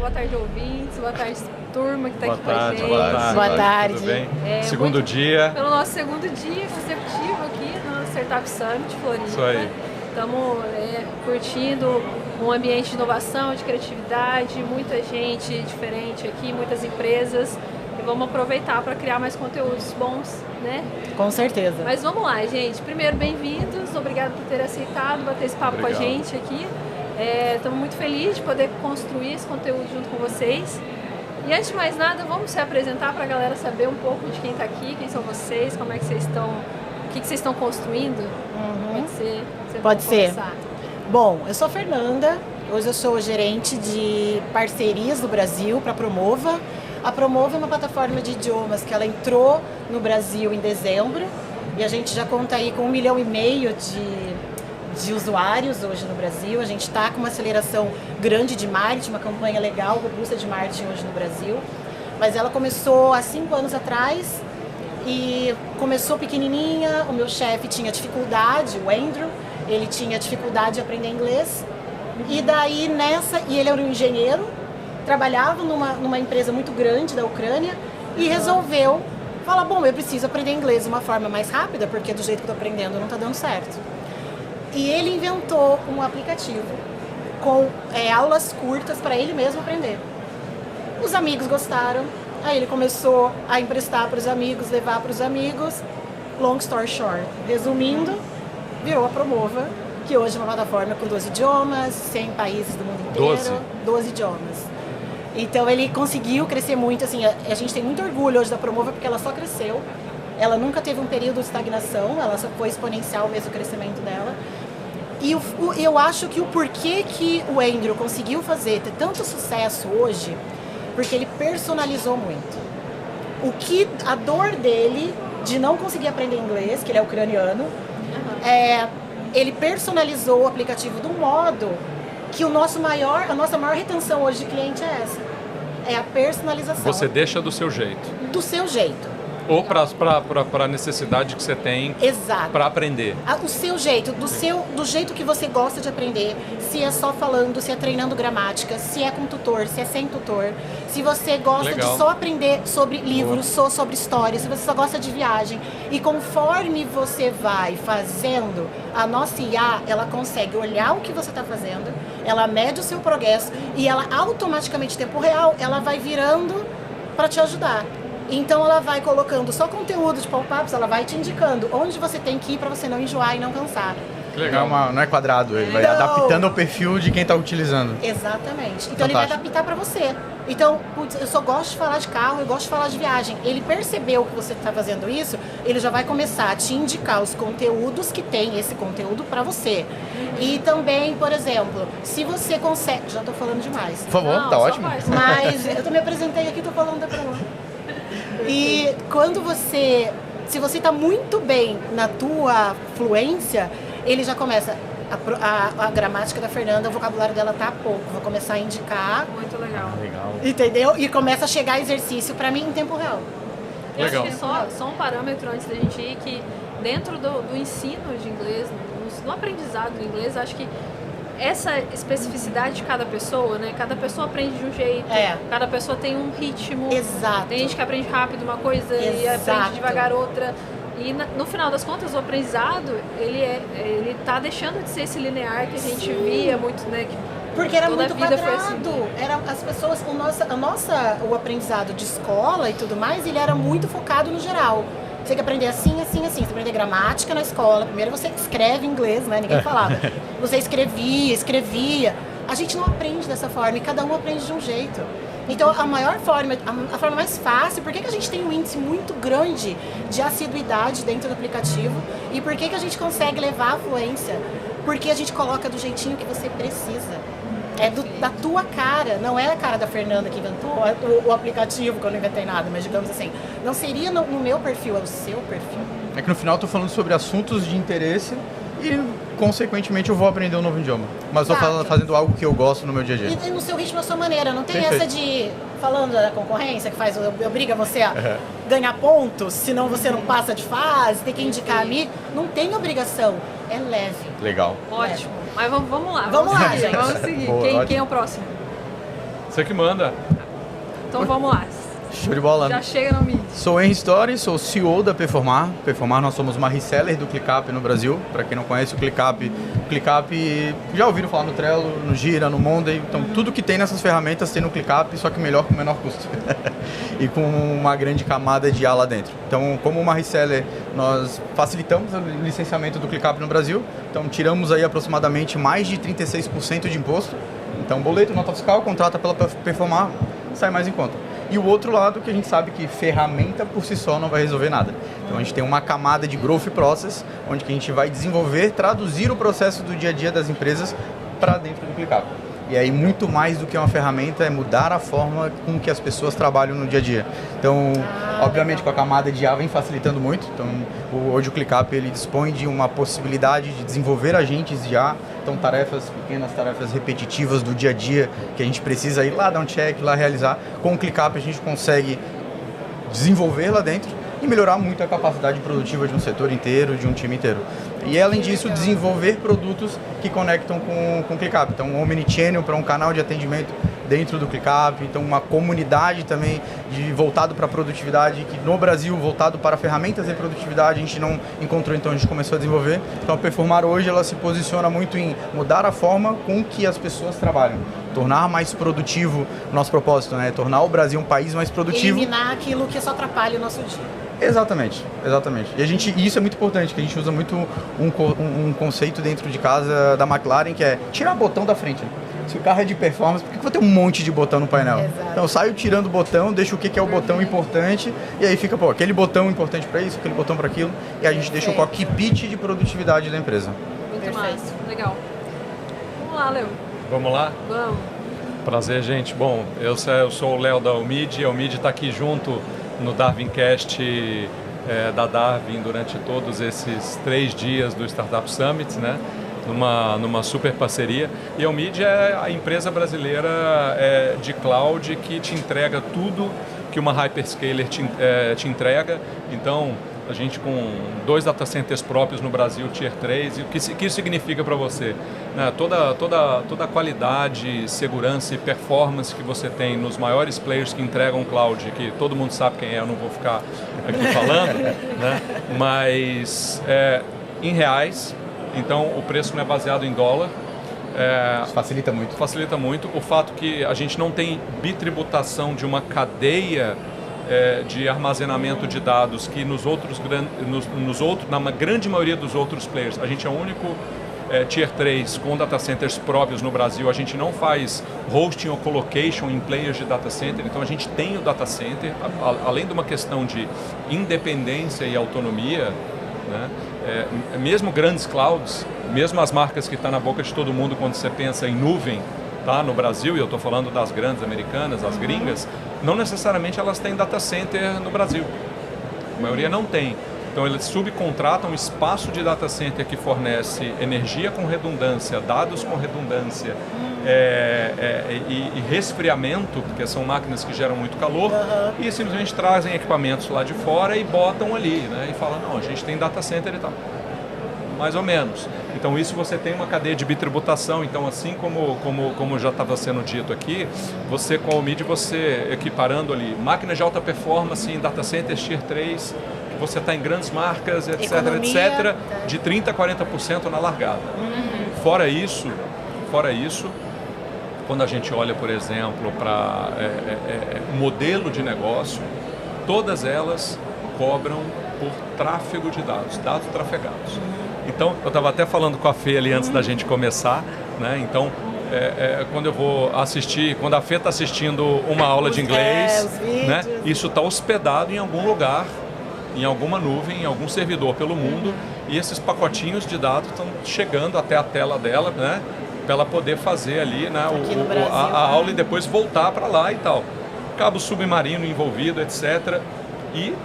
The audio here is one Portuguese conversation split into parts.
boa tarde, ouvintes, boa tarde, turma que está aqui com a gente. Boa tarde. Tudo bem? Segundo dia. Pelo nosso segundo dia consecutivo aqui no Startup Summit Floripa. Isso aí. Estamos curtindo um ambiente de inovação, de criatividade, muita gente diferente aqui, muitas empresas. E vamos aproveitar para criar mais conteúdos bons, né? Com certeza. Mas vamos lá, gente. Primeiro, bem-vindos. Obrigado por ter aceitado bater esse papo com a gente aqui. Estamos muito felizes de poder construir esse conteúdo junto com vocês. E antes de mais nada, vamos se apresentar para a galera saber um pouco de quem está aqui, quem são vocês, como é que vocês estão, o que vocês estão construindo. Pode ser. Bom, eu sou a Fernanda. Hoje eu sou gerente de parcerias do Brasil para a Promova. A Promova é uma plataforma de idiomas que ela entrou no Brasil em dezembro e a gente já conta aí com 1,5 milhão de usuários hoje no Brasil. A gente está com uma aceleração grande de marketing, uma campanha legal, robusta de marketing hoje no Brasil. Mas ela começou há 5 anos atrás e começou pequenininha. O meu chefe tinha dificuldade, o Andrew, ele tinha dificuldade de aprender inglês. E daí e ele era um engenheiro, trabalhava numa empresa muito grande da Ucrânia e resolveu falar, bom, eu preciso aprender inglês de uma forma mais rápida, porque do jeito que eu estou aprendendo não está dando certo. E ele inventou um aplicativo com aulas curtas para ele mesmo aprender. Os amigos gostaram, aí ele começou a emprestar para os amigos, levar para os amigos. Long story short, resumindo, virou a Promova, que hoje é uma plataforma com 12 idiomas, 100 países do mundo inteiro. 12 idiomas. Então ele conseguiu crescer muito, assim, a gente tem muito orgulho hoje da Promova porque ela só cresceu. Ela nunca teve um período de estagnação, ela só foi exponencial mesmo o crescimento dela. E eu acho que o porquê que o Andrew conseguiu ter tanto sucesso hoje, porque ele personalizou muito. A dor dele de não conseguir aprender inglês, que ele é ucraniano, ele personalizou o aplicativo de um modo que a nossa maior retenção hoje de cliente é essa. É a personalização. Você deixa do seu jeito. Do seu jeito. Ou para a necessidade que você tem para aprender. O seu jeito, do jeito que você gosta de aprender, se é só falando, se é treinando gramática, se é com tutor, se é sem tutor, se você gosta de só aprender sobre livros, só sobre história, se você só gosta de viagem. E conforme você vai fazendo, a nossa IA, ela consegue olhar o que você está fazendo, ela mede o seu progresso e ela automaticamente, em tempo real, ela vai virando para te ajudar. Então ela vai colocando só conteúdo de pop-ups, ela vai te indicando onde você tem que ir para você não enjoar e não cansar. Que legal. Não é quadrado, ele vai adaptando ao perfil de quem está utilizando. Exatamente. Então ele vai adaptar para você. Então, eu só gosto de falar de carro, eu gosto de falar de viagem. Ele percebeu que você está fazendo isso, ele já vai começar a te indicar os conteúdos que tem esse conteúdo para você. E também, por exemplo, se você consegue... Já estou falando demais. Por favor, tá ótimo. Mas eu me apresentei aqui, estou falando da Promova. E se você está muito bem na tua fluência, ele já começa, a gramática da Fernanda, o vocabulário dela tá pouco, vou começar a indicar. Muito legal. Entendeu? E começa a chegar exercício para mim em tempo real. Eu acho que só um parâmetro antes da gente ir, que dentro do ensino de inglês, no aprendizado do inglês, acho que essa especificidade de cada pessoa, né? Cada pessoa aprende de um jeito, cada pessoa tem um ritmo. Exato. Tem gente que aprende rápido uma coisa e aprende devagar outra. E no final das contas, o aprendizado, ele tá deixando de ser esse linear que a gente via muito, né? Porque era muito vida quadrado. Foi assim. As pessoas, o aprendizado de escola e tudo mais, ele era muito focado no geral. Você tem que aprender assim, assim, assim. Você aprender gramática na escola. Primeiro você escreve inglês, né? Ninguém falava. Você escrevia. A gente não aprende dessa forma e cada um aprende de um jeito. Então a forma mais fácil, por que a gente tem um índice muito grande de assiduidade dentro do aplicativo e por que a gente consegue levar a fluência? Porque a gente coloca do jeitinho que você precisa. Da tua cara, não é a cara da Fernanda que inventou o aplicativo, que eu não inventei nada, mas digamos assim, não seria no meu perfil, é o seu perfil. É que no final eu tô falando sobre assuntos de interesse e, consequentemente, eu vou aprender um novo idioma. Mas eu tô fazendo algo que eu gosto no meu dia a dia. E no seu ritmo, na sua maneira, não tem Perfeito. essa de, falando da concorrência, que obriga você a ganhar pontos, senão você não passa de fase, tem que indicar amigo, não tem obrigação, é leve. Legal. Ótimo. Mas vamos lá. Vamos lá, gente. Vamos seguir. Boa, Quem é o próximo? Você que manda. Então vamos lá. Show de bola. Já chega no Mid. Sou Henry Story, sou CEO da Performar. Performar, nós somos uma reseller do ClickUp no Brasil. Para quem não conhece o ClickUp já ouviram falar no Trello, no Gira, no Monday. Então tudo que tem nessas ferramentas tem no ClickUp, só que melhor com menor custo. E com uma grande camada de IA lá dentro. Então, como uma reseller, nós facilitamos o licenciamento do ClickUp no Brasil. Então tiramos aí aproximadamente mais de 36% de imposto. Então boleto, nota fiscal, contrata pela Performar, sai mais em conta. E o outro lado que a gente sabe que ferramenta por si só não vai resolver nada. Então a gente tem uma camada de Growth Process, onde que a gente vai desenvolver, traduzir o processo do dia a dia das empresas para dentro do ClickUp. E aí muito mais do que uma ferramenta é mudar a forma com que as pessoas trabalham no dia a dia. Então, obviamente com a camada de IA vem facilitando muito. Então, hoje o ClickUp ele dispõe de uma possibilidade de desenvolver agentes de IA. Então, tarefas pequenas, tarefas repetitivas do dia a dia que a gente precisa ir lá dar um check, lá realizar. Com o ClickUp a gente consegue desenvolver lá dentro e melhorar muito a capacidade produtiva de um setor inteiro, de um time inteiro. E além disso, desenvolver produtos que conectam com o ClickUp. Então, um Omnichannel para um canal de atendimento dentro do ClickUp. Então, uma comunidade também voltado para a produtividade, que no Brasil, voltado para ferramentas de produtividade, a gente não encontrou, então a gente começou a desenvolver. Então, a Performar hoje, ela se posiciona muito em mudar a forma com que as pessoas trabalham. Tornar mais produtivo o nosso propósito, né? Tornar o Brasil um país mais produtivo. Eliminar aquilo que só atrapalha o nosso dia. Exatamente, exatamente. E isso é muito importante, que a gente usa muito um conceito dentro de casa da McLaren, que é tirar botão da frente. Se o carro é de performance, por que eu vou ter um monte de botão no painel? Exato. Então eu saio tirando o botão, deixo o que é o botão importante, e aí fica, aquele botão importante para isso, aquele botão para aquilo, e a gente deixa o cockpit de produtividade da empresa. Muito massa, legal. Vamos lá, Léo. Vamos lá? Vamos. Prazer, gente. Bom, eu sou o Léo da Omid. A Omid está aqui junto no Darwincast da Darwin durante todos esses 3 dias do Startup Summit, né? Numa super parceria. E a Omid é a empresa brasileira de cloud que te entrega tudo que uma hyperscaler te entrega. Então, a gente com 2 data centers próprios no Brasil, Tier 3, e o que isso significa para você? Né? Toda a qualidade, segurança e performance que você tem nos maiores players que entregam cloud, que todo mundo sabe quem é, eu não vou ficar aqui falando, né? Mas em reais, então o preço não é baseado em dólar. Isso facilita muito. Facilita muito. O fato que a gente não tem bitributação de uma cadeia de armazenamento de dados que na grande maioria dos outros players, a gente é o único Tier 3 com data centers próprios no Brasil. A gente não faz hosting ou colocation em players de data center, então a gente tem o data center, além de uma questão de independência e autonomia, né? Mesmo grandes clouds, mesmo as marcas que estão na boca de todo mundo quando você pensa em nuvem, tá? No Brasil, e eu estou falando das grandes americanas, as gringas, não necessariamente elas têm data center no Brasil. A maioria não tem. Então eles subcontratam espaço de data center que fornece energia com redundância, dados com redundância e resfriamento, porque são máquinas que geram muito calor, e simplesmente trazem equipamentos lá de fora e botam ali, né? E falam, não, a gente tem data center e tal. Mais ou menos. Então isso você tem uma cadeia de bitributação. Então assim como já estava sendo dito aqui, você com a Omid, você equiparando ali máquinas de alta performance em data centers Tier 3, que você está em grandes marcas, etc, economia, etc, de 30% a 40% na largada. Fora isso, quando a gente olha, por exemplo, para modelo de negócio, todas elas cobram por tráfego de dados trafegados. Então, eu estava até falando com a Fê ali antes da gente começar, né? Então, quando eu vou assistir, quando a Fê está assistindo uma aula de inglês, né? Isso está hospedado em algum lugar, em alguma nuvem, em algum servidor pelo mundo, e esses pacotinhos de dados estão chegando até a tela dela, né? Para ela poder fazer ali, né? A aula e depois voltar para lá e tal. Cabo submarino envolvido, etc. E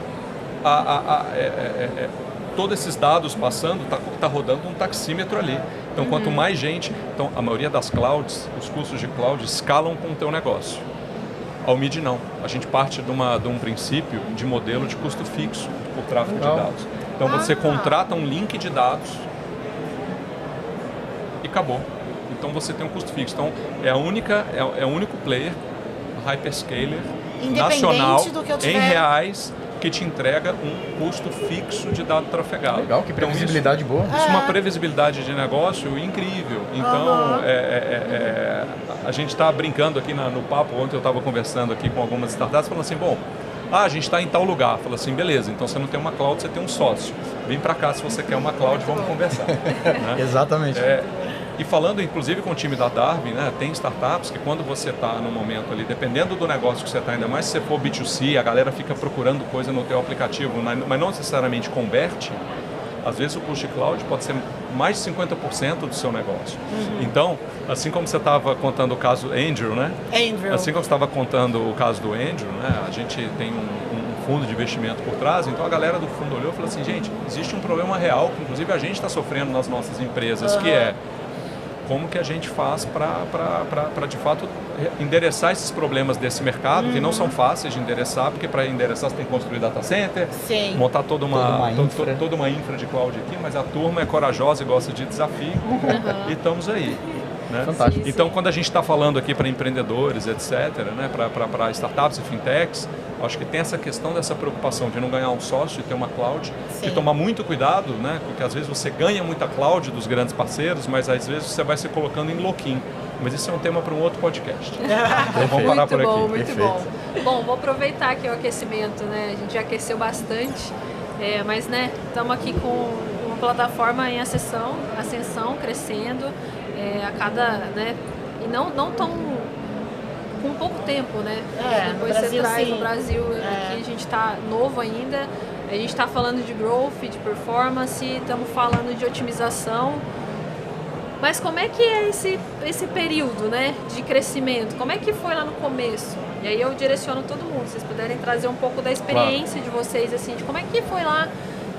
todos esses dados passando, está rodando um taxímetro ali. Então, quanto mais gente... Então, a maioria das clouds, os custos de cloud escalam com o teu negócio. A Omid não. A gente parte de um princípio de modelo de custo fixo por tráfego de dados. Então, você contrata um link de dados e acabou. Então, você tem um custo fixo. Então, é o único player hyperscaler Independente nacional do que eu tiver... em reais, que te entrega um custo fixo de dado trafegado. Legal, que previsibilidade boa. Isso é uma previsibilidade de negócio incrível. Então, a gente está brincando aqui no papo. Ontem eu estava conversando aqui com algumas startups, falando assim, bom, a gente está em tal lugar. Fala assim, beleza, então você não tem uma cloud, você tem um sócio. Vem para cá se você quer uma cloud, vamos conversar. Né? Exatamente. E falando, inclusive, com o time da Darwin, né, tem startups que quando você está no momento ali, dependendo do negócio que você está, ainda mais se você for B2C, a galera fica procurando coisa no teu aplicativo, mas não necessariamente converte, às vezes o custo de cloud pode ser mais de 50% do seu negócio. Então, assim como você estava contando o caso Andrew, né? Assim como você estava contando o caso do Andrew, né? A gente tem um fundo de investimento por trás, então a galera do fundo olhou e falou assim, gente, existe um problema real, que inclusive a gente está sofrendo nas nossas empresas, que é como que a gente faz para de fato endereçar esses problemas desse mercado, que não são fáceis de endereçar, porque para endereçar você tem que construir data center, montar toda uma infra de cloud aqui, mas a turma é corajosa e gosta de desafio, e estamos aí. Né? Fantástico. Então, quando a gente está falando aqui para empreendedores, etc., né, para startups e fintechs, acho que tem essa questão dessa preocupação de não ganhar um sócio, de ter uma cloud, e tomar muito cuidado, né, porque às vezes você ganha muita cloud dos grandes parceiros, mas às vezes você vai se colocando em lock-in. Mas isso é um tema para um outro podcast. Então, vamos parar por aqui. Muito bom. Bom, vou aproveitar aqui o aquecimento, né? A gente já aqueceu bastante, mas né, estamos aqui com uma plataforma em ascensão, crescendo a cada, né? E não tão com pouco tempo, né? Depois você traz no Brasil, aqui a gente está novo ainda, a gente está falando de growth, de performance, estamos falando de otimização. Mas como é que é esse período, né, de crescimento? Como é que foi lá no começo? E aí eu direciono todo mundo, se vocês puderem trazer um pouco da experiência de vocês, assim, de como é que foi lá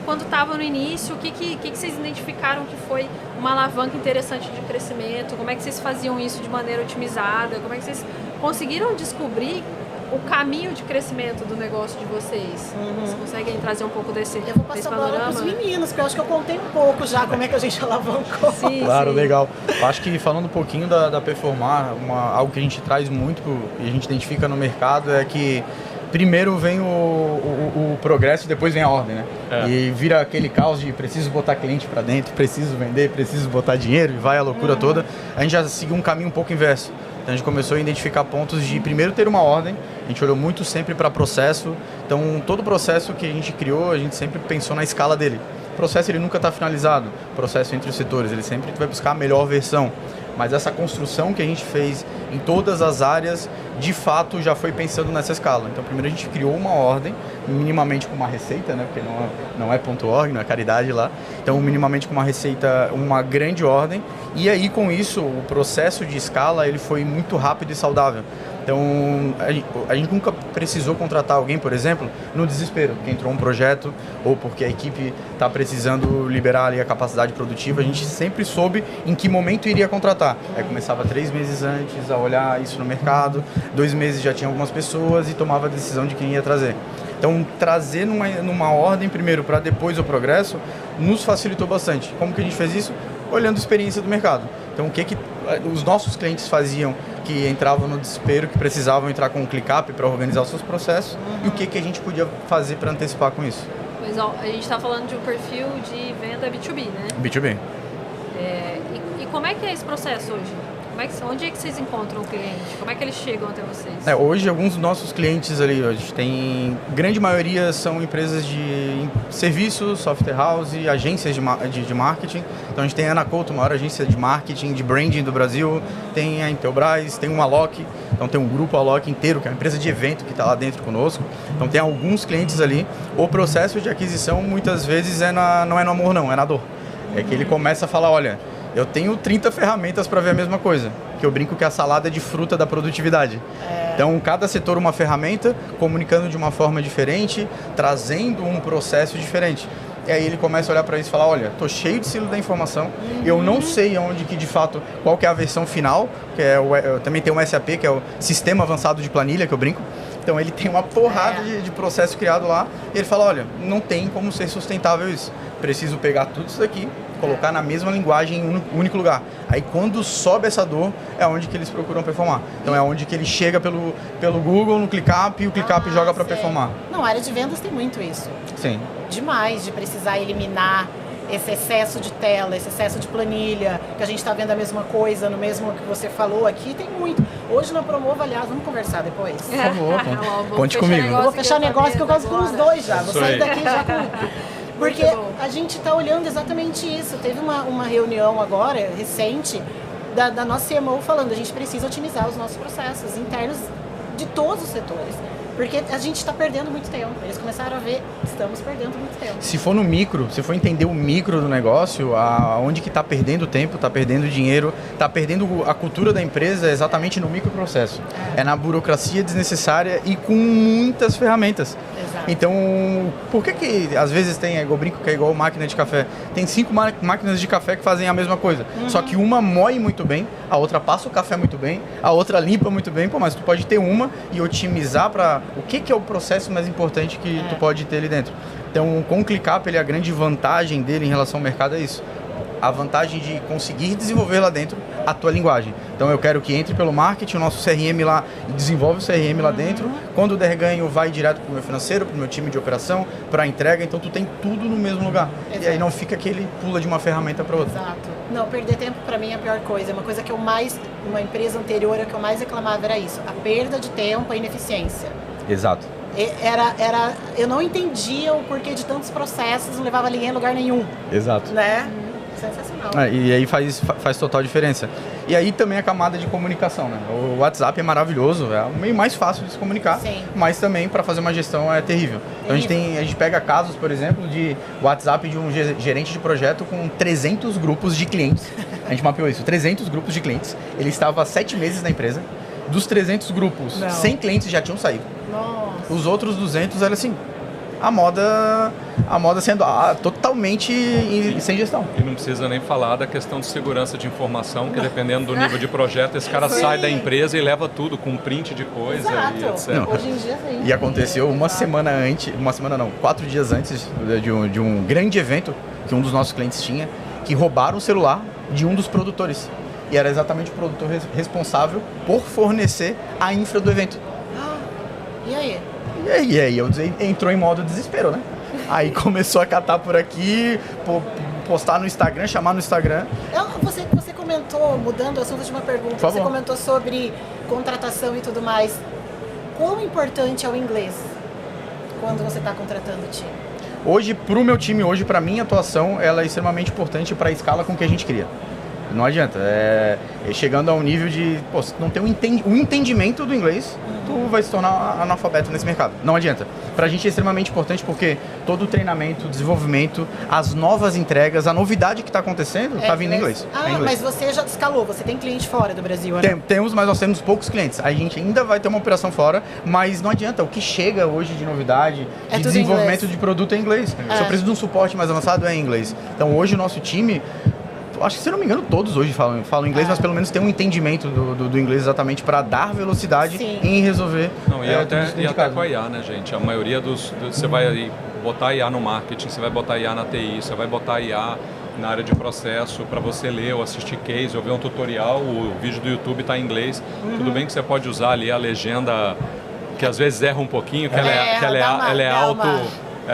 quando estava no início, o que vocês identificaram que foi uma alavanca interessante de crescimento? Como é que vocês faziam isso de maneira otimizada? Como é que vocês conseguiram descobrir o caminho de crescimento do negócio de vocês? Vocês conseguem trazer um pouco desse panorama? Eu vou passar a bola para os meninos, porque eu acho que eu contei um pouco já como é que a gente alavancou. Claro, legal. Acho que falando um pouquinho da Performar, algo que a gente traz muito e a gente identifica no mercado é que primeiro vem o progresso e depois vem a ordem, né? E vira aquele caos de preciso botar cliente para dentro, preciso vender, preciso botar dinheiro e vai a loucura toda. A gente já seguiu um caminho um pouco inverso. Então a gente começou a identificar pontos de primeiro ter uma ordem, a gente olhou muito sempre para processo, então todo o processo que a gente criou, a gente sempre pensou na escala dele. O processo ele nunca está finalizado, o processo entre os setores, ele sempre vai buscar a melhor versão. Mas essa construção que a gente fez em todas as áreas, de fato, já foi pensando nessa escala. Então, primeiro a gente criou uma ordem, minimamente com uma receita, né? Porque não é .org, não é caridade lá. Então, minimamente com uma receita, uma grande ordem. E aí, com isso, o processo de escala ele foi muito rápido e saudável. Então, a gente nunca precisou contratar alguém, por exemplo, no desespero, porque entrou um projeto ou porque a equipe está precisando liberar ali a capacidade produtiva. A gente sempre soube em que momento iria contratar. Aí começava 3 meses antes a olhar isso no mercado, 2 meses já tinha algumas pessoas e tomava a decisão de quem ia trazer. Então, trazer numa ordem primeiro para depois o progresso nos facilitou bastante. Como que a gente fez isso? Olhando a experiência do mercado. Então, o que os nossos clientes faziam que entravam no desespero, que precisavam entrar com um ClickUp para organizar os seus processos e o que a gente podia fazer para antecipar com isso. Pois ó, a gente está falando de um perfil de venda B2B, né? B2B. E como é que é esse processo hoje? Onde é que vocês encontram o cliente? Como é que eles chegam até vocês? Hoje, alguns dos nossos clientes ali, hoje tem, grande maioria são empresas de serviços, software house, agências de marketing. Então, a gente tem a Ana Couto, a maior agência de marketing, de branding do Brasil. Tem a Intelbras, tem uma Alok. Então, tem um grupo Alok inteiro, que é uma empresa de evento que está lá dentro conosco. Então, tem alguns clientes ali. O processo de aquisição, muitas vezes, não é no amor, não, é na dor. É que ele começa a falar, olha, eu tenho 30 ferramentas para ver a mesma coisa, que eu brinco que é a salada de fruta da produtividade. Então, cada setor uma ferramenta, comunicando de uma forma diferente, trazendo um processo diferente. E aí ele começa a olhar para isso e falar, olha, tô cheio de silo da informação, eu não sei onde que de fato, qual que é a versão final, que também tem o SAP, que é o Sistema Avançado de Planilha, que eu brinco. Então ele tem uma porrada de processo criado lá, e ele fala, olha, não tem como ser sustentável isso. Preciso pegar tudo isso daqui colocar na mesma linguagem em um único lugar. Aí quando sobe essa dor, é onde que eles procuram performar. Então é onde que ele chega pelo Google, no ClickUp, e o ClickUp joga para performar. Não, a área de vendas tem muito isso. Sim. Demais, de precisar eliminar esse excesso de tela, esse excesso de planilha, que a gente está vendo a mesma coisa, no mesmo que você falou aqui, tem muito. Hoje na Promova, aliás, vamos conversar depois. Por favor, conte comigo. Eu vou fechar negócio que eu gosto com os dois já, vou sair daqui já com... Porque a gente está olhando exatamente isso. Teve uma reunião agora, recente, da nossa CMO falando, a gente precisa otimizar os nossos processos internos de todos os setores. Porque a gente está perdendo muito tempo. Eles começaram a ver, estamos perdendo muito tempo. Se for no micro, se for entender o micro do negócio, onde que está perdendo tempo, está perdendo dinheiro, está perdendo a cultura da empresa, é exatamente no microprocesso. É na burocracia desnecessária e com muitas ferramentas. Exato. Então, por que às vezes tem, eu brinco que é igual máquina de café, tem 5 máquinas de café que fazem a mesma coisa, só que uma moe muito bem, a outra passa o café muito bem, a outra limpa muito bem, mas tu pode ter uma e otimizar para o que é o processo mais importante que tu pode ter ali dentro. Então, com o ClickUp, a grande vantagem dele em relação ao mercado é isso. A vantagem de conseguir desenvolver lá dentro a tua linguagem. Então eu quero que entre pelo marketing, o nosso CRM lá, e desenvolve o CRM lá dentro. Quando der ganho, vai direto para o meu financeiro, para o meu time de operação, para a entrega. Então tu tem tudo no mesmo lugar. Exato. E aí não fica aquele pula de uma ferramenta para outra. Exato. Não, perder tempo para mim é a pior coisa. É uma coisa que eu mais, uma empresa anterior, que eu mais reclamava era isso. A perda de tempo, a ineficiência. Exato. Eu não entendia o porquê de tantos processos, não levava ninguém a lugar nenhum. Exato. Né? Sensacional. E aí faz total diferença. E aí também a camada de comunicação, né? O WhatsApp é maravilhoso, é o meio mais fácil de se comunicar, sim, mas também para fazer uma gestão é terrível. Então a gente pega casos, por exemplo, de WhatsApp de um gerente de projeto com 300 grupos de clientes. A gente mapeou isso, 300 grupos de clientes. Ele estava há 7 meses na empresa. Dos 300 grupos, 100 clientes já tinham saído. Nossa. Os outros 200 era assim, a moda sendo totalmente sem gestão. E não precisa nem falar da questão de segurança de informação, que dependendo do nível de projeto, esse cara sai da empresa e leva tudo com print de coisa. Exato. E etc. Hoje em dia sim. E aconteceu uma semana antes, 4 dias antes de um grande evento que um dos nossos clientes tinha, que roubaram o celular de um dos produtores. E era exatamente o produtor responsável por fornecer a infra do evento. E aí? E aí entrou em modo desespero, né? Aí começou a catar por aqui, postar no Instagram, chamar no Instagram. Você comentou, mudando o assunto de uma pergunta, você comentou sobre contratação e tudo mais. Quão importante é o inglês quando você está contratando o time? Hoje, para o meu time, para a minha atuação, ela é extremamente importante para a escala com que a gente cria. Não adianta, chegando a um nível de, se não ter um entendimento do inglês, tu vai se tornar analfabeto nesse mercado. Não adianta. Pra gente é extremamente importante porque todo o treinamento, o desenvolvimento, as novas entregas, a novidade que está acontecendo, está vindo em inglês. Mas você já escalou, você tem cliente fora do Brasil, né? Temos, mas nós temos poucos clientes. A gente ainda vai ter uma operação fora, mas não adianta. O que chega hoje de novidade, de desenvolvimento de produto é em inglês. Se eu preciso de um suporte mais avançado, é em inglês. Então hoje o nosso time... Acho que, se não me engano, todos hoje falam inglês, mas pelo menos tem um entendimento do inglês exatamente para dar velocidade em resolver. Não, e até com a IA, né, gente? A maioria você vai botar IA no marketing, você vai botar IA na TI, você vai botar IA na área de processo para você ler ou assistir case ou ver um tutorial, o vídeo do YouTube está em inglês. Tudo bem que você pode usar ali a legenda, que às vezes erra um pouquinho, que ela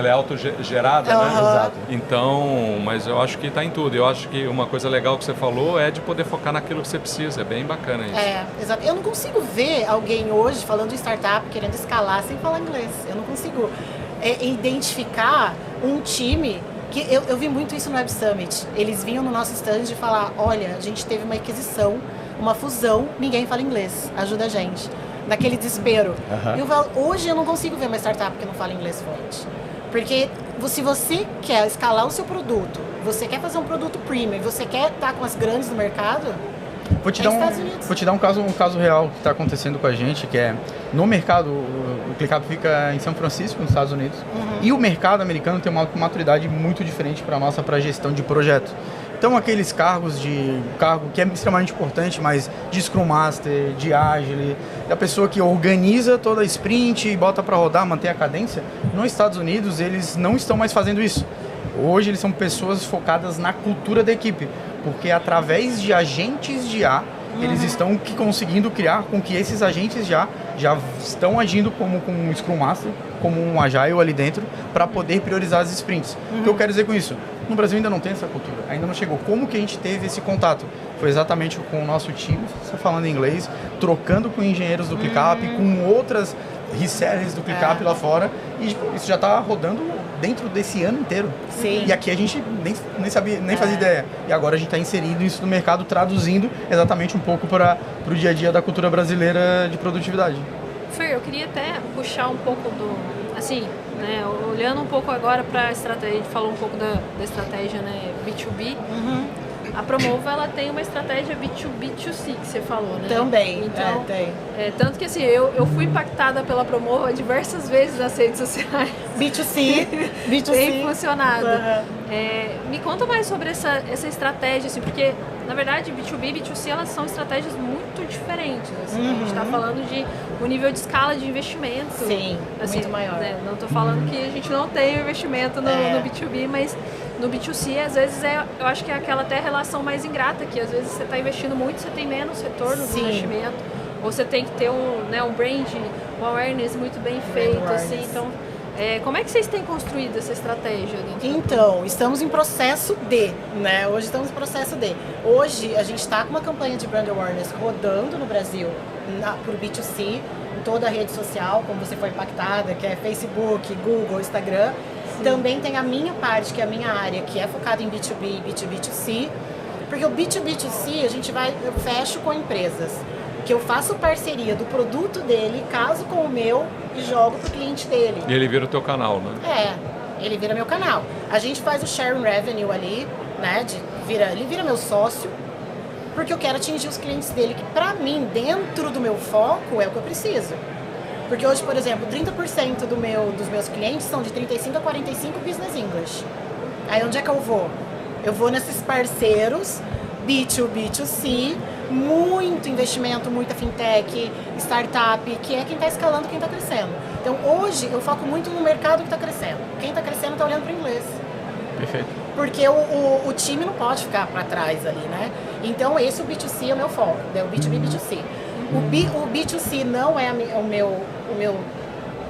é autogerada, né? Exato. Então, mas eu acho que está em tudo. Eu acho que uma coisa legal que você falou é de poder focar naquilo que você precisa. É bem bacana isso. Exato. Eu não consigo ver alguém hoje falando de startup, querendo escalar sem falar inglês. Eu não consigo identificar um time que... Eu vi muito isso no Web Summit. Eles vinham no nosso stand e falar, olha, a gente teve uma aquisição, uma fusão, ninguém fala inglês, ajuda a gente. Naquele desespero. Hoje eu não consigo ver uma startup que não fala inglês forte. Porque se você quer escalar o seu produto, você quer fazer um produto premium, você quer estar com as grandes no mercado, Vou te dar um caso real que está acontecendo com a gente, que é no mercado, o ClickUp fica em São Francisco, nos Estados Unidos, e o mercado americano tem uma maturidade muito diferente para a nossa, para gestão de projeto. Então aqueles cargo que é extremamente importante, mas de Scrum Master, de Agile, da pessoa que organiza toda a sprint e bota para rodar, manter a cadência, nos Estados Unidos eles não estão mais fazendo isso. Hoje eles são pessoas focadas na cultura da equipe, porque através de agentes de IA, eles estão conseguindo criar com que esses agentes já estão agindo como um Scrum Master, como um Agile ali dentro, para poder priorizar as sprints. O que eu quero dizer com isso? No Brasil ainda não tem essa cultura, ainda não chegou. Como que a gente teve esse contato? Foi exatamente com o nosso time, você falando em inglês, trocando com engenheiros do ClickUp, com outras resellers do ClickUp lá fora, e isso já está rodando dentro desse ano inteiro. Sim. E aqui a gente nem sabia, nem fazia ideia. E agora a gente está inserindo isso no mercado, traduzindo exatamente um pouco para o dia a dia da cultura brasileira de produtividade. Fer, eu queria até puxar um pouco assim, né, olhando um pouco agora para a estratégia, a gente falou um pouco da estratégia, né, B2B. A Promova, ela tem uma estratégia B2B2C, que você falou, né? Também, então, tem. Tanto que assim, eu fui impactada pela Promova diversas vezes nas redes sociais. B2C. Tem funcionado. Me conta mais sobre essa estratégia, assim, porque, na verdade, B2B e B2C, elas são estratégias muito diferentes. Assim, A gente está falando de um nível de escala de investimento. Sim, assim, muito maior. Né? Não estou falando que a gente não tem investimento no B2B, mas no B2C, às vezes, eu acho que é aquela até relação mais ingrata, que às vezes você está investindo muito, você tem menos retorno do investimento, ou você tem que ter um brand, um awareness muito bem feito, assim, então... como é que vocês têm construído essa estratégia? Então, estamos em processo né? Hoje estamos em processo Hoje a gente está com uma campanha de brand awareness rodando no Brasil por B2C, em toda a rede social, como você foi impactada, que é Facebook, Google, Instagram. Sim. Também tem a minha parte, que é a minha área, que é focada em B2B e B2B2C. Porque o B2B2C eu fecho com empresas, que eu faço parceria do produto dele, caso com o meu e jogo pro cliente dele. E ele vira o teu canal, né? Ele vira meu canal. A gente faz o sharing revenue ali, né? Ele vira meu sócio, porque eu quero atingir os clientes dele, que pra mim, dentro do meu foco, é o que eu preciso. Porque hoje, por exemplo, 30% dos meus clientes são de 35 a 45 Business English. Aí onde é que eu vou? Eu vou nesses parceiros B2B2C, muito investimento, muita fintech, startup, que é quem está escalando, quem está crescendo. Então hoje eu foco muito no mercado que está crescendo. Quem está crescendo está olhando para o inglês. Perfeito. Porque o time não pode ficar para trás ali, né? Então esse o B2C é o meu foco, né? O B2B B2C. O B2C não é o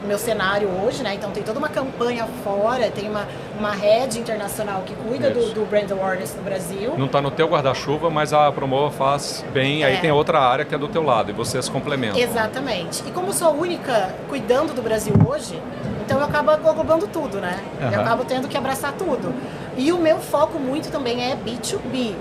meu cenário hoje, né? Então tem toda uma campanha fora, tem uma rede internacional que cuida do brand awareness no Brasil. Não está no teu guarda-chuva, mas a Promova faz bem, aí tem outra área que é do teu lado e vocês complementam. Exatamente. E como eu sou a única cuidando do Brasil hoje, então eu acabo englobando tudo, né? Eu acabo tendo que abraçar tudo. E o meu foco muito também é B2B,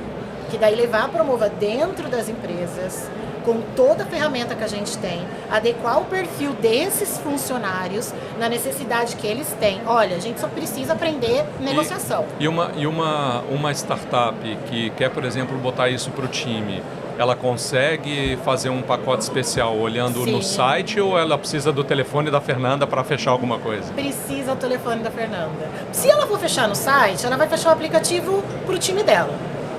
que daí levar a Promova dentro das empresas, com toda a ferramenta que a gente tem, adequar o perfil desses funcionários na necessidade que eles têm. Olha, a gente só precisa aprender negociação. E uma startup que quer, por exemplo, botar isso para o time, ela consegue fazer um pacote especial olhando no site ou ela precisa do telefone da Fernanda para fechar alguma coisa? Precisa do telefone da Fernanda. Se ela for fechar no site, ela vai fechar o aplicativo para o time dela.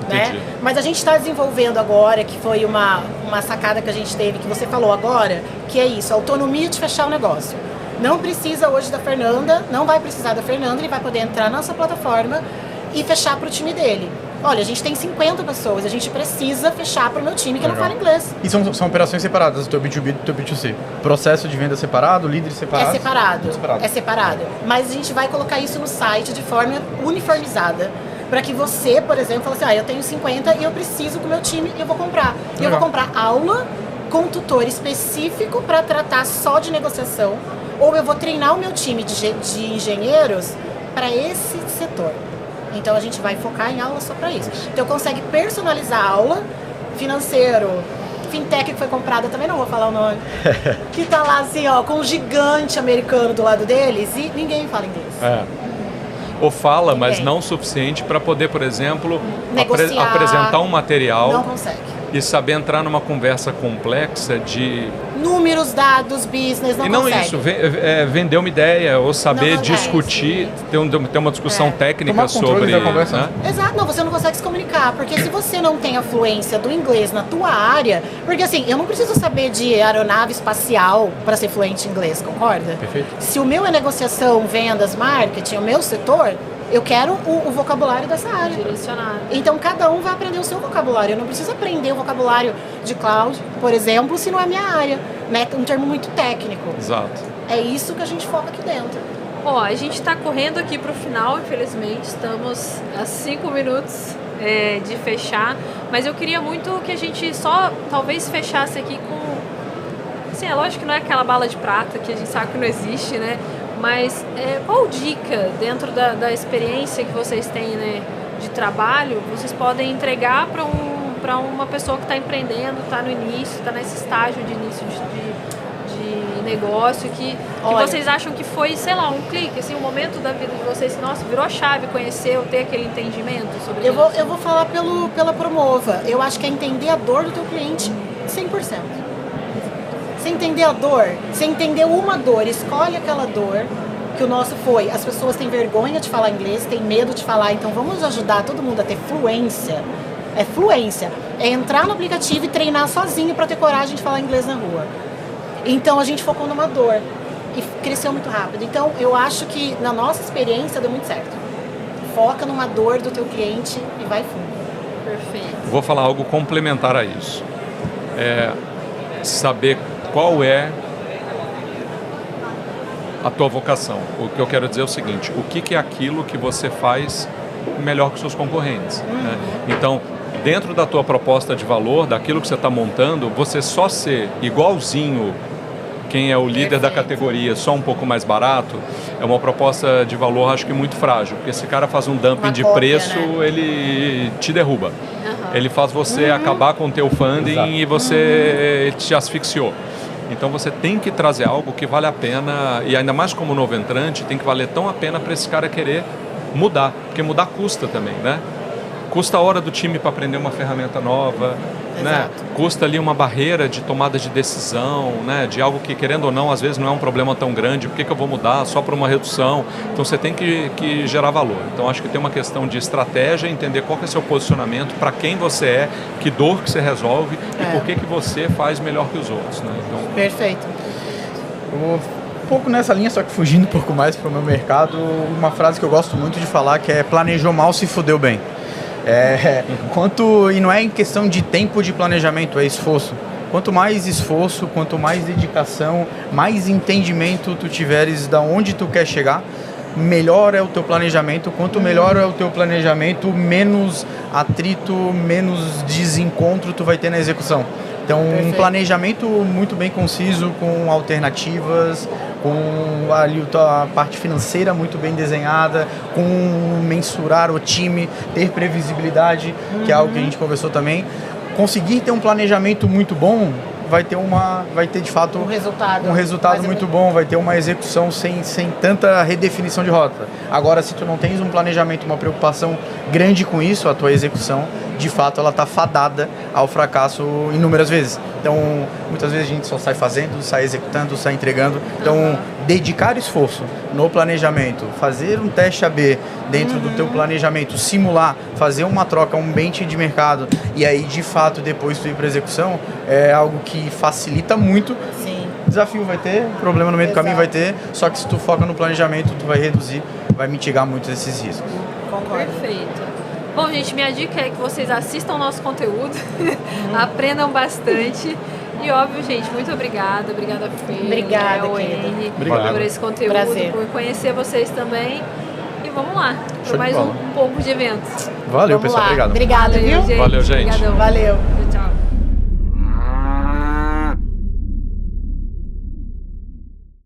Né? Mas a gente está desenvolvendo agora, que foi uma sacada que a gente teve, que você falou agora, que é isso, a autonomia de fechar o negócio. Não precisa hoje da Fernanda, não vai precisar da Fernanda, ele vai poder entrar na nossa plataforma e fechar para o time dele. Olha, a gente tem 50 pessoas, a gente precisa fechar para o meu time que não fala inglês. E são operações separadas, do teu B2B e do teu B2C? Processo de venda separado, líderes separados? É separado. Mas a gente vai colocar isso no site de forma uniformizada. Para que você, por exemplo, fale assim, eu tenho 50 e eu preciso com o meu time e eu vou comprar. E eu vou comprar aula com tutor específico para tratar só de negociação, ou eu vou treinar o meu time de engenheiros para esse setor. Então a gente vai focar em aula só para isso. Então consegue personalizar a aula, financeiro, fintech que foi comprada, também não vou falar o nome, que tá lá assim, com um gigante americano do lado deles e ninguém fala inglês. Ou fala, mas não o suficiente para poder, por exemplo, apresentar um material. Não consegue. E saber entrar numa conversa complexa de... números, dados, business, não consegue. E não isso, vender uma ideia ou saber discutir, ter uma discussão técnica sobre... Da conversa. Né? Exato, não, você não consegue se comunicar, porque se você não tem a fluência do inglês na tua área, porque assim, eu não preciso saber de aeronave espacial para ser fluente em inglês, concorda? Perfeito. Se o meu é negociação, vendas, marketing, o meu setor, Eu quero o vocabulário dessa área. Direcionado. Então, cada um vai aprender o seu vocabulário. Eu não preciso aprender o vocabulário de cloud, por exemplo, se não é minha área, né? Um termo muito técnico. Exato. É isso que a gente foca aqui dentro. Ó, a gente está correndo aqui para o final, infelizmente. Estamos a 5 minutos de fechar. Mas eu queria muito que a gente só, talvez, fechasse aqui com... Assim, é lógico que não é aquela bala de prata que a gente sabe que não existe, né? Mas qual dica, dentro da experiência que vocês têm, né, de trabalho, vocês podem entregar para uma pessoa que está empreendendo, está no início, está nesse estágio de início de negócio, que vocês acham que foi, sei lá, um clique, assim, um momento da vida de vocês, nossa, virou a chave, conheceu, ter aquele entendimento sobre isso? Eu vou falar pela Promova. Eu acho que é entender a dor do teu cliente 100%. Você entender a dor, você entender uma dor, escolhe aquela dor, que o nosso foi, as pessoas têm vergonha de falar inglês, têm medo de falar, então vamos ajudar todo mundo a ter fluência. É fluência, é entrar no aplicativo e treinar sozinho para ter coragem de falar inglês na rua. Então a gente focou numa dor e cresceu muito rápido. Então eu acho que na nossa experiência deu muito certo. Foca numa dor do teu cliente e vai fundo. Perfeito. Vou falar algo complementar a isso. Saber qual é a tua vocação. O que eu quero dizer é o seguinte, o que é aquilo que você faz melhor que os seus concorrentes, né? Então, dentro da tua proposta de valor, daquilo que você está montando, você só ser igualzinho quem é o líder da categoria, só um pouco mais barato, é uma proposta de valor, acho que muito frágil, porque esse cara faz um dumping de preço, né? Ele te derruba. Ele faz você acabar com o teu funding e você te asfixiou. Então você tem que trazer algo que vale a pena, e ainda mais como novo entrante, tem que valer tão a pena para esse cara querer mudar, porque mudar custa também, né? Custa a hora do time para aprender uma ferramenta nova, né? Custa ali uma barreira de tomada de decisão, né? De algo que, querendo ou não, às vezes não é um problema tão grande, por que eu vou mudar só para uma redução? Então você tem que gerar valor. Então acho que tem uma questão de estratégia, entender qual que é o seu posicionamento, para quem você é, que dor que você resolve e por que você faz melhor que os outros, né? Então... Perfeito. Eu vou um pouco nessa linha, só que fugindo um pouco mais para o meu mercado, uma frase que eu gosto muito de falar, que é: planejou mal, se fudeu bem. E não é em questão de tempo de planejamento, é esforço. Quanto mais esforço, quanto mais dedicação, mais entendimento tu tiveres da onde tu quer chegar, melhor é o teu planejamento. Quanto melhor é o teu planejamento, menos atrito, menos desencontro tu vai ter na execução. Então, um planejamento muito bem conciso, com alternativas, com a parte financeira muito bem desenhada, com mensurar o time, ter previsibilidade, que é algo que a gente conversou também. Conseguir ter um planejamento muito bom, vai ter de fato um resultado muito bom, vai ter uma execução sem tanta redefinição de rota. Agora, se tu não tens um planejamento, uma preocupação grande com isso, a tua execução, de fato, ela está fadada ao fracasso inúmeras vezes. Então, muitas vezes a gente só sai fazendo, sai executando, sai entregando. Então, dedicar esforço no planejamento, fazer um teste AB dentro do teu planejamento, simular, fazer uma troca, um bench de mercado e aí, de fato, depois tu ir para execução, é algo que facilita muito. Sim. Desafio vai ter, problema no meio do caminho vai ter, só que se tu foca no planejamento, tu vai reduzir, vai mitigar muito esses riscos. Concordo. Perfeito. Bom, gente, minha dica é que vocês assistam o nosso conteúdo, aprendam bastante. E óbvio, gente, muito obrigada. Obrigada, Fê. Obrigada, por esse conteúdo, Prazer. por conhecer vocês também. E vamos lá, para mais um pouco de eventos. Valeu, Vamos pessoal. lá. Obrigado. Obrigada, viu? Valeu, gente. Obrigadão. Valeu. Tchau.